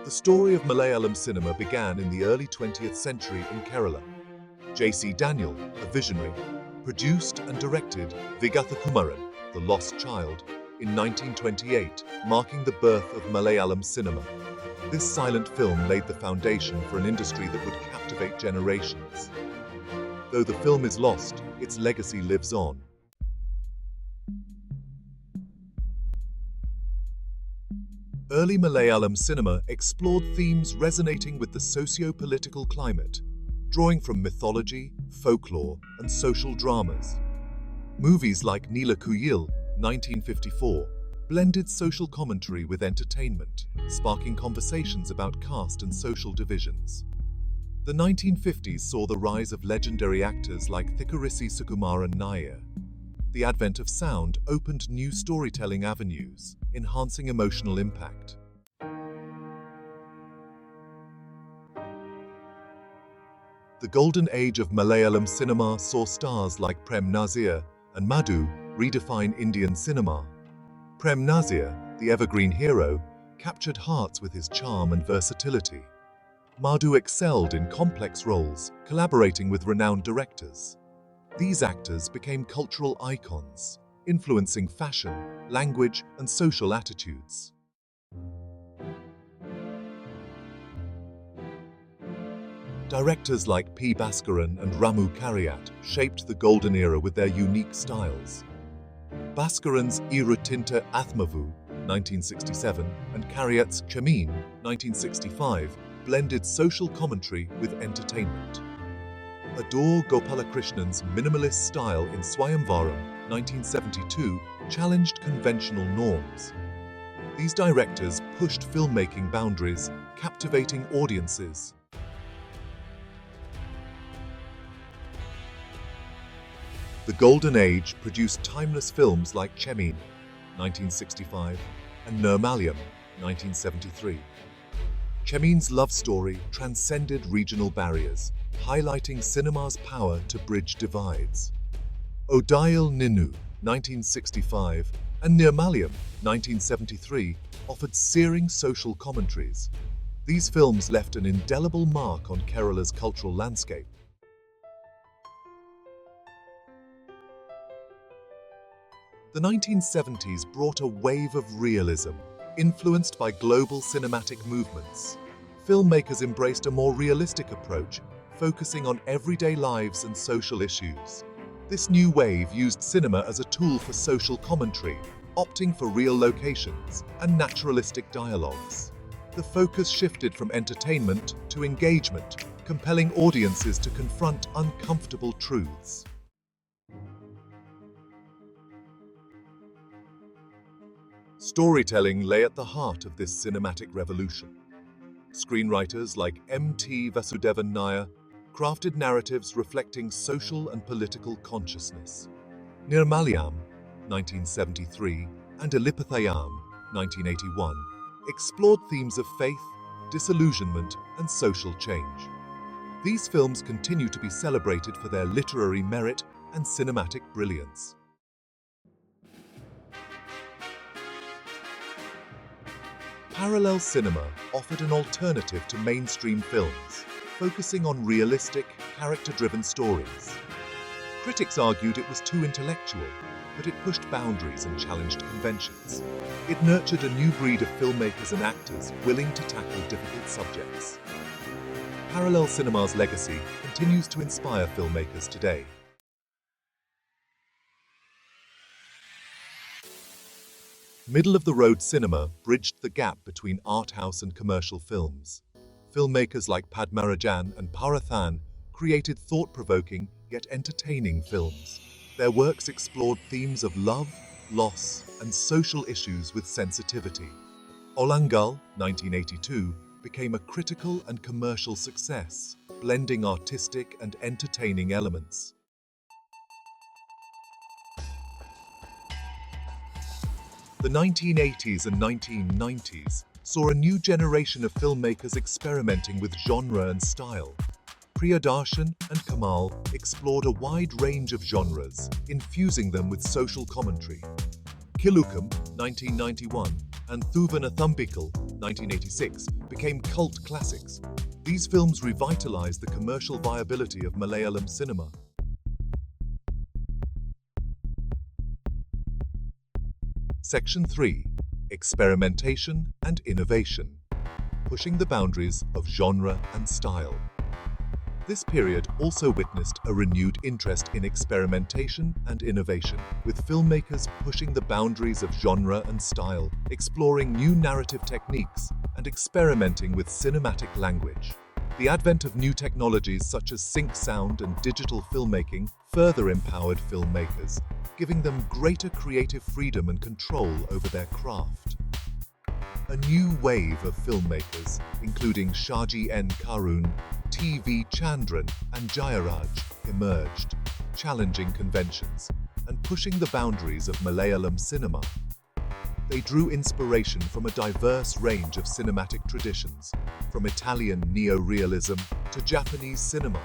The story of Malayalam cinema began in the early 20th century in Kerala. J.C. Daniel, a visionary, produced and directed Vigathakumaran, The Lost Child, in 1928, marking the birth of Malayalam cinema. This silent film laid the foundation for an industry that would captivate generations. Though the film is lost, its legacy lives on. Early Malayalam cinema explored themes resonating with the socio-political climate, drawing from mythology, folklore, and social dramas. Movies like Neela Kuyil, 1954, blended social commentary with entertainment, sparking conversations about caste and social divisions. The 1950s saw the rise of legendary actors like Thikkarisi Sukumaran Nair. The advent of sound opened new storytelling avenues, enhancing emotional impact. The golden age of Malayalam cinema saw stars like Prem Nazir and Madhu redefine Indian cinema. Prem Nazir, the evergreen hero, captured hearts with his charm and versatility. Madhu excelled in complex roles, collaborating with renowned directors. These actors became cultural icons, influencing fashion, language, and social attitudes. Directors like P. Bhaskaran and Ramu Kariat shaped the golden era with their unique styles. Bhaskaran's Irutinta Athmavu, 1967, and Kariat's Chamin, 1965, blended social commentary with entertainment. Adore Gopalakrishnan's minimalist style in Swayamvaram, 1972, challenged conventional norms. These directors pushed filmmaking boundaries, captivating audiences. The Golden Age produced timeless films like Chemin, 1965, and Nirmalyam, 1973. Chemin's love story transcended regional barriers, highlighting cinema's power to bridge divides. Odayil Ninu, 1965, and Nirmalyam, 1973, offered searing social commentaries. These films left an indelible mark on Kerala's cultural landscape. The 1970s brought a wave of realism, influenced by global cinematic movements. Filmmakers embraced a more realistic approach, focusing on everyday lives and social issues. This new wave used cinema as a tool for social commentary, opting for real locations and naturalistic dialogues. The focus shifted from entertainment to engagement, compelling audiences to confront uncomfortable truths. Storytelling lay at the heart of this cinematic revolution. Screenwriters like M.T. Vasudevan Nair crafted narratives reflecting social and political consciousness. Nirmalyam, 1973, and Elippathayam, 1981, explored themes of faith, disillusionment, and social change. These films continue to be celebrated for their literary merit and cinematic brilliance. Parallel cinema offered an alternative to mainstream films, focusing on realistic, character-driven stories. Critics argued it was too intellectual, but it pushed boundaries and challenged conventions. It nurtured a new breed of filmmakers and actors willing to tackle difficult subjects. Parallel cinema's legacy continues to inspire filmmakers today. Middle-of-the-road cinema bridged the gap between art house and commercial films. Filmmakers like Padmarajan and Parathan created thought-provoking yet entertaining films. Their works explored themes of love, loss, and social issues with sensitivity. Olangal, 1982, became a critical and commercial success, blending artistic and entertaining elements. The 1980s and 1990s saw a new generation of filmmakers experimenting with genre and style. Priyadarshan and Kamal explored a wide range of genres, infusing them with social commentary. Kilukam, 1991, and Thuvanathumbikal, 1986, became cult classics. These films revitalized the commercial viability of Malayalam cinema. Section 3. Experimentation and innovation. Pushing the boundaries of genre and style. This period also witnessed a renewed interest in experimentation and innovation, with filmmakers pushing the boundaries of genre and style, exploring new narrative techniques, and experimenting with cinematic language. The advent of new technologies such as sync sound and digital filmmaking further empowered filmmakers, giving them greater creative freedom and control over their craft. A new wave of filmmakers, including Shaji N. Karun, T.V. Chandran, and Jayaraj, emerged, challenging conventions and pushing the boundaries of Malayalam cinema. They drew inspiration from a diverse range of cinematic traditions, from Italian neo-realism to Japanese cinema,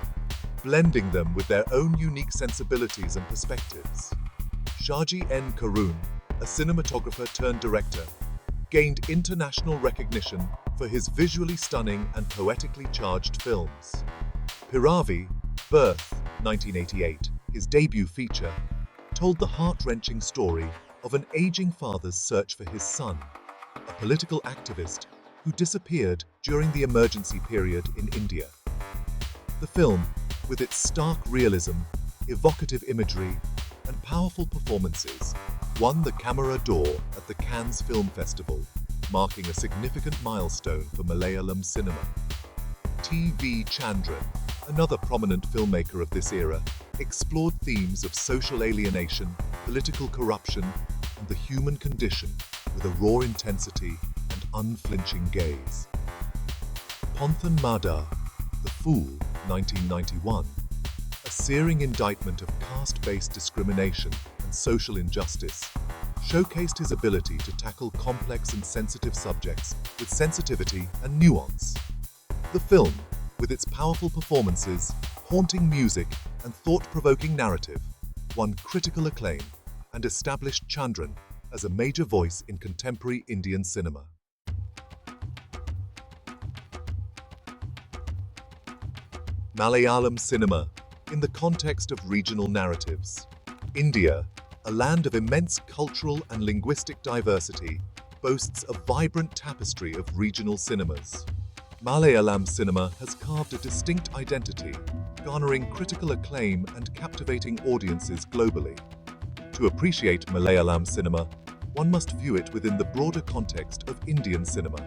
blending them with their own unique sensibilities and perspectives. Shaji N. Karun, a cinematographer turned director, gained international recognition for his visually stunning and poetically charged films. Piravi, Birth, 1988, his debut feature, told the heart-wrenching story of an aging father's search for his son, a political activist who disappeared during the emergency period in India. The film, with its stark realism, evocative imagery, and powerful performances, won the Camera d'Or at the Cannes Film Festival, marking a significant milestone for Malayalam cinema. T.V. Chandran, another prominent filmmaker of this era, explored themes of social alienation, political corruption, and the human condition with a raw intensity and unflinching gaze. Ponthan Madar, The Fool, 1991, a searing indictment of caste-based discrimination and social injustice, showcased his ability to tackle complex and sensitive subjects with sensitivity and nuance. The film, with its powerful performances, haunting music, and thought-provoking narrative, won critical acclaim and established Chandran as a major voice in contemporary Indian cinema. Malayalam cinema, in the context of regional narratives. India, a land of immense cultural and linguistic diversity, boasts a vibrant tapestry of regional cinemas. Malayalam cinema has carved a distinct identity, garnering critical acclaim and captivating audiences globally. To appreciate Malayalam cinema, one must view it within the broader context of Indian cinema.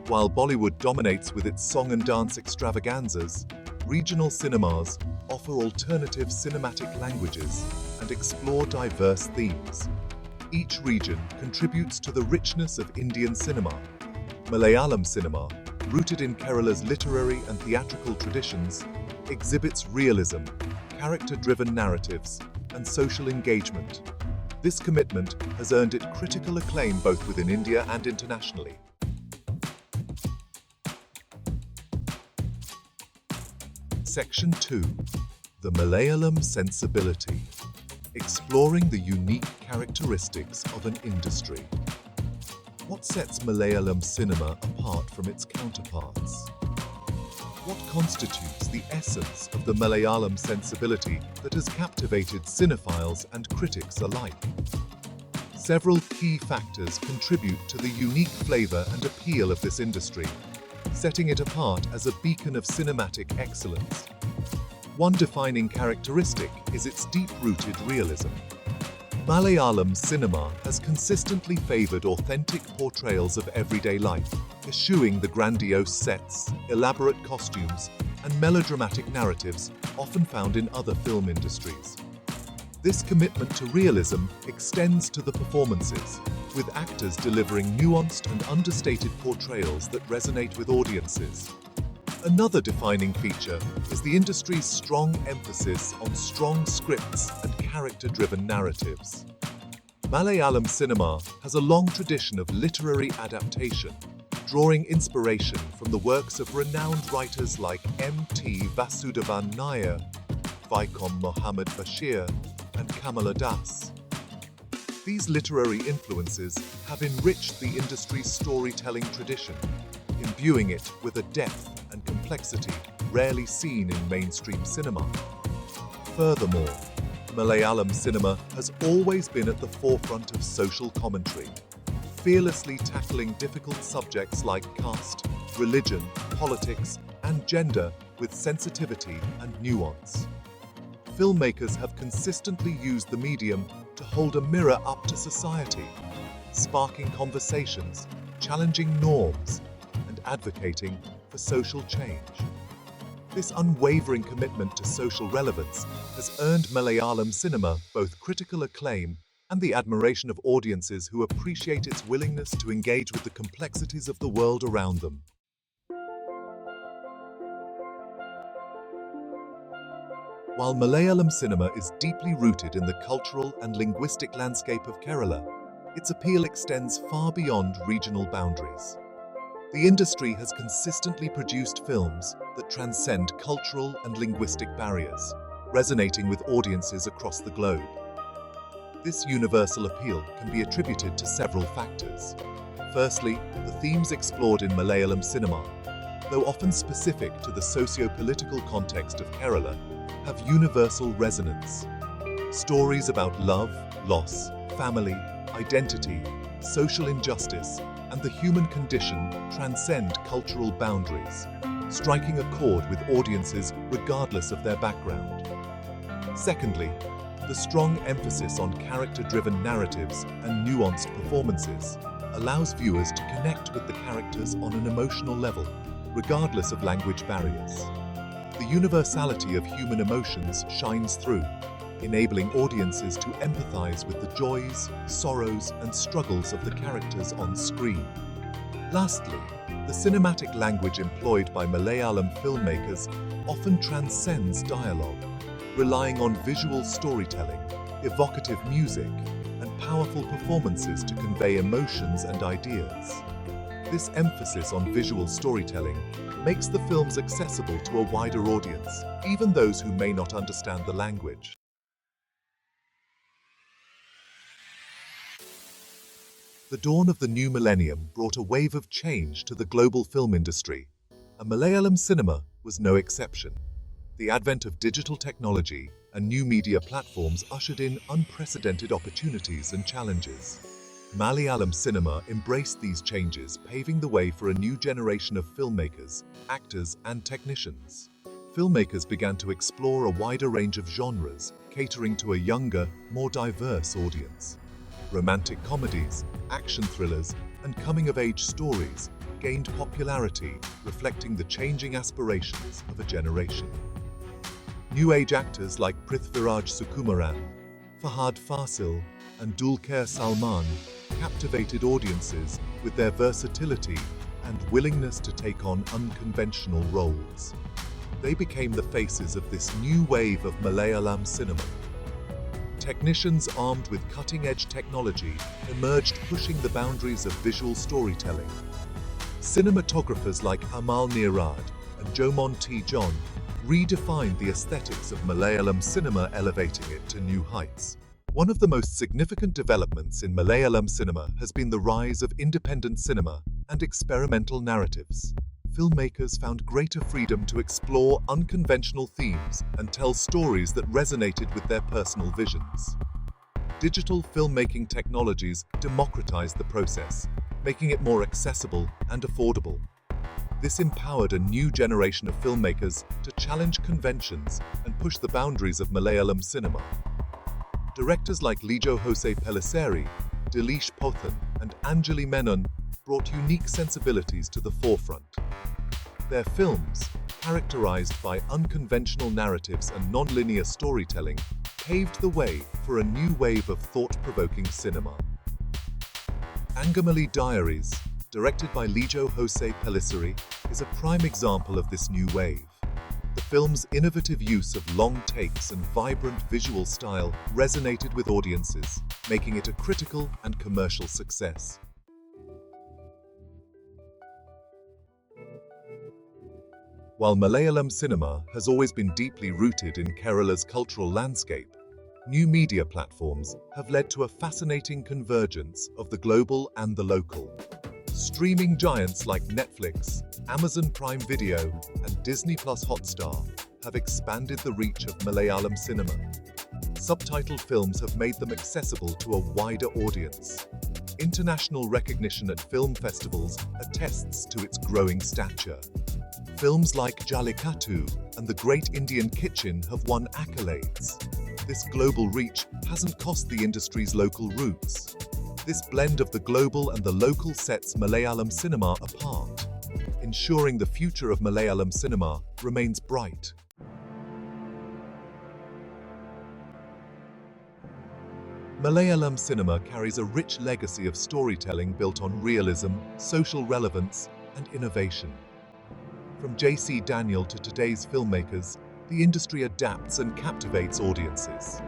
While Bollywood dominates with its song and dance extravaganzas, regional cinemas offer alternative cinematic languages and explore diverse themes. Each region contributes to the richness of Indian cinema. Malayalam cinema, rooted in Kerala's literary and theatrical traditions, exhibits realism, character-driven narratives, and social engagement. This commitment has earned it critical acclaim both within India and internationally. Section 2. The Malayalam Sensibility. Exploring the unique characteristics of an industry. What sets Malayalam cinema apart from its counterparts? What constitutes the essence of the Malayalam sensibility that has captivated cinephiles and critics alike? Several key factors contribute to the unique flavor and appeal of this industry, setting it apart as a beacon of cinematic excellence. One defining characteristic is its deep-rooted realism. Malayalam cinema has consistently favored authentic portrayals of everyday life, eschewing the grandiose sets, elaborate costumes, and melodramatic narratives often found in other film industries. This commitment to realism extends to the performances, with actors delivering nuanced and understated portrayals that resonate with audiences. Another defining feature is the industry's strong emphasis on strong scripts and character-driven narratives. Malayalam cinema has a long tradition of literary adaptation, drawing inspiration from the works of renowned writers like M.T. Vasudevan Nair, Vaikom Muhammad Bashir, and Kamala Das. These literary influences have enriched the industry's storytelling tradition, imbuing it with a depth and complexity rarely seen in mainstream cinema. Furthermore, Malayalam cinema has always been at the forefront of social commentary, fearlessly tackling difficult subjects like caste, religion, politics, and gender with sensitivity and nuance. Filmmakers have consistently used the medium to hold a mirror up to society, sparking conversations, challenging norms, and advocating for social change. This unwavering commitment to social relevance has earned Malayalam cinema both critical acclaim and the admiration of audiences who appreciate its willingness to engage with the complexities of the world around them. While Malayalam cinema is deeply rooted in the cultural and linguistic landscape of Kerala, its appeal extends far beyond regional boundaries. The industry has consistently produced films that transcend cultural and linguistic barriers, resonating with audiences across the globe. This universal appeal can be attributed to several factors. Firstly, the themes explored in Malayalam cinema, though often specific to the socio-political context of Kerala, have universal resonance. Stories about love, loss, family, identity, social injustice, and the human condition transcend cultural boundaries, striking a chord with audiences regardless of their background. Secondly, the strong emphasis on character-driven narratives and nuanced performances allows viewers to connect with the characters on an emotional level, regardless of language barriers. The universality of human emotions shines through, enabling audiences to empathize with the joys, sorrows, and struggles of the characters on screen. Lastly, the cinematic language employed by Malayalam filmmakers often transcends dialogue, relying on visual storytelling, evocative music, and powerful performances to convey emotions and ideas. This emphasis on visual storytelling makes the films accessible to a wider audience, even those who may not understand the language. The dawn of the new millennium brought a wave of change to the global film industry, and Malayalam cinema was no exception. The advent of digital technology and new media platforms ushered in unprecedented opportunities and challenges. Malayalam cinema embraced these changes, paving the way for a new generation of filmmakers, actors, and technicians. Filmmakers began to explore a wider range of genres, catering to a younger, more diverse audience. Romantic comedies, action thrillers, and coming-of-age stories gained popularity, reflecting the changing aspirations of a generation. New age actors like Prithviraj Sukumaran, Fahad Fasil, and Dulquer Salman captivated audiences with their versatility and willingness to take on unconventional roles. They became the faces of this new wave of Malayalam cinema. Technicians armed with cutting-edge technology emerged, pushing the boundaries of visual storytelling. Cinematographers like Amal Nirad and Jomon T. John redefined the aesthetics of Malayalam cinema, elevating it to new heights. One of the most significant developments in Malayalam cinema has been the rise of independent cinema and experimental narratives. Filmmakers found greater freedom to explore unconventional themes and tell stories that resonated with their personal visions. Digital filmmaking technologies democratized the process, making it more accessible and affordable. This empowered a new generation of filmmakers to challenge conventions and push the boundaries of Malayalam cinema. Directors like Lijo Jose Pellisseri, Dileesh Pothan, and Anjali Menon brought unique sensibilities to the forefront. Their films, characterized by unconventional narratives and non-linear storytelling, paved the way for a new wave of thought-provoking cinema. Angamali Diaries, directed by Lijo Jose Pellisseri, is a prime example of this new wave. The film's innovative use of long takes and vibrant visual style resonated with audiences, making it a critical and commercial success. While Malayalam cinema has always been deeply rooted in Kerala's cultural landscape, new media platforms have led to a fascinating convergence of the global and the local. Streaming giants like Netflix, Amazon Prime Video, and Disney Plus Hotstar have expanded the reach of Malayalam cinema. Subtitled films have made them accessible to a wider audience. International recognition at film festivals attests to its growing stature. Films like Jallikattu and The Great Indian Kitchen have won accolades. This global reach hasn't cost the industry's local roots. This blend of the global and the local sets Malayalam cinema apart, ensuring the future of Malayalam cinema remains bright. Malayalam cinema carries a rich legacy of storytelling built on realism, social relevance, and innovation. From J.C. Daniel to today's filmmakers, the industry adapts and captivates audiences.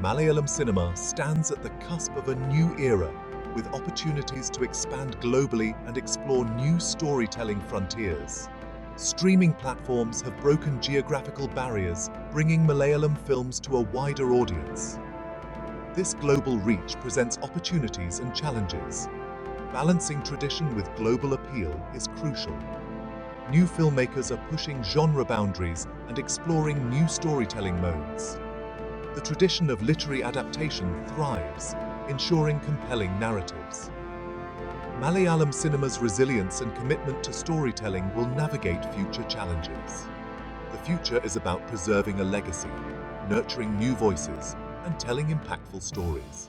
Malayalam cinema stands at the cusp of a new era, with opportunities to expand globally and explore new storytelling frontiers. Streaming platforms have broken geographical barriers, bringing Malayalam films to a wider audience. This global reach presents opportunities and challenges. Balancing tradition with global appeal is crucial. New filmmakers are pushing genre boundaries and exploring new storytelling modes. The tradition of literary adaptation thrives, ensuring compelling narratives. Malayalam cinema's resilience and commitment to storytelling will navigate future challenges. The future is about preserving a legacy, nurturing new voices, and telling impactful stories.